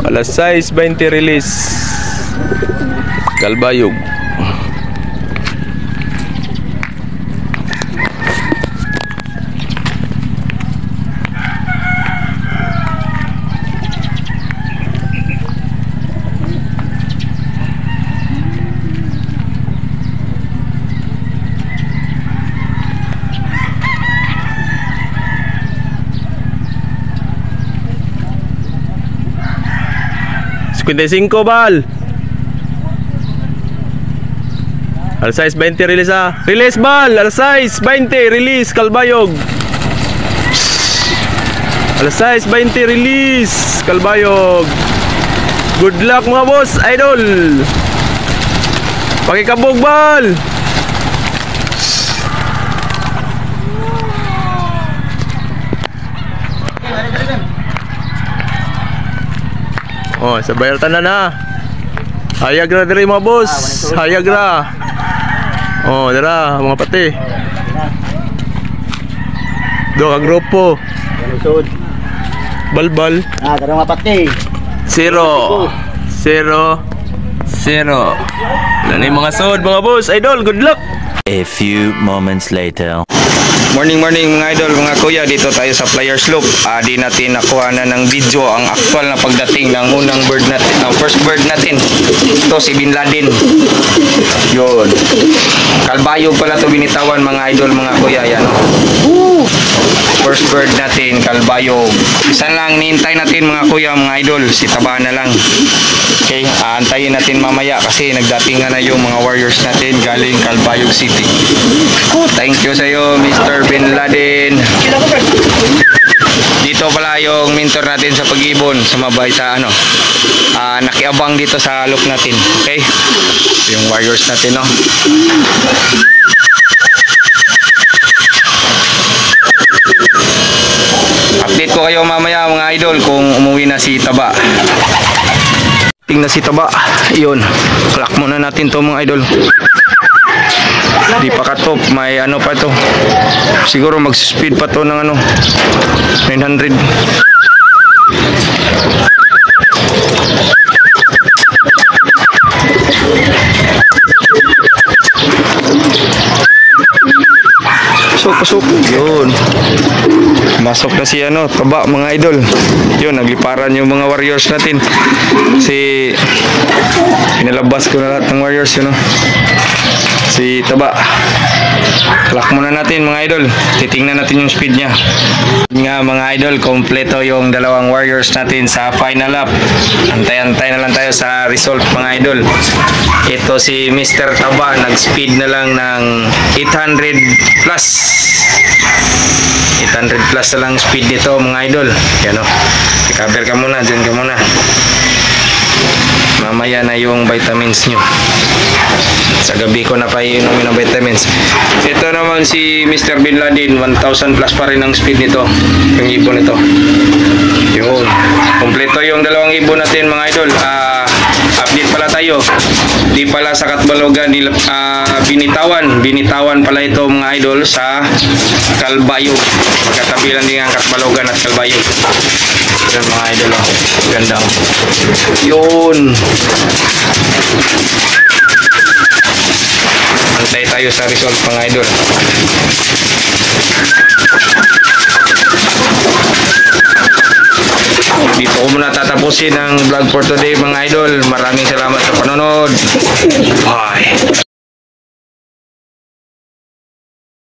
Alas 6:20 release. Kalbayog. Cinco bal. Alas 6:20 release Release bal. Alas 6:20 release Kalbayog. Alas 6:20 release Kalbayog. Good luck mga boss, idol. Pakikabog bal. Oh, sa bayaltan na. Hayag ra diri mga boss. Hayag ra. Oh, dira mga pati. Do ka grupo. Balbal. Dara mga pati. 0 0 0. Nani mga sod mga boss, idol, good luck. A few moments later. Morning mga idol, mga kuya, dito tayo sa Players Loop. Di natin nakuha na ng video ang actual na pagdating ng unang bird natin, ang first bird natin. Ito si Bin Laden. Yun. Kalbayog pala to binitawan mga idol, mga kuya, yan. First bird natin, Kalbayog. Isa lang nihintay natin mga kuya, mga idol, si Taba na lang. Okay, aantayin natin mamaya kasi nagdatingan na yung mga warriors natin galing Kalbayog City. Thank you sa iyo, Mr. Bin Laden. Dito pala yung mentor natin sa pag-ibon, sumabay sa nakiabang dito sa loop natin. Okay, yung warriors natin, no. Update ko kayo mamaya mga idol kung umuwi na si Taba. Tingnan si Taba. Iyon, clock muna natin to mga idol. Di pa katop, may ano pa to. Siguro mag-speed pa to ng 900. Pasok. Yun. Masok na si Taba mga idol. Yun, nagliparan yung mga warriors natin. Si pinalabas ko na lahat ng warriors, si Taba. Clock muna natin mga idol. Titingnan natin yung speed niya. Nga mga idol, kompleto yung dalawang warriors natin sa final lap. Antay-antay na lang tayo sa result mga idol. Ito si Mr. Taba, nag-speed na lang ng 800 plus. 800 plus na lang speed nito mga idol. Yan o. I-cover ka muna, dyan ka muna. Mamaya na yung vitamins nyo. Sa gabi ko na pa iinumin ng vitamins. Ito naman si Mr. Bin Laden, 1000 plus pa rin ang speed nito. Yung ibon nito. Yun. Kompleto yung dalawang ibon natin mga idol. Update pala tayo. Di pala sa Katbalogan, binitawan pala ito mga idol sa Kalbayog. Magkatabi lang din ang Katbalogan at Kalbayog. Yan mga idol, ganda. Yun. Antay tayo sa result mga idol. Dito ko muna tatapusin ang vlog for today mga idol. Maraming salamat sa panonood.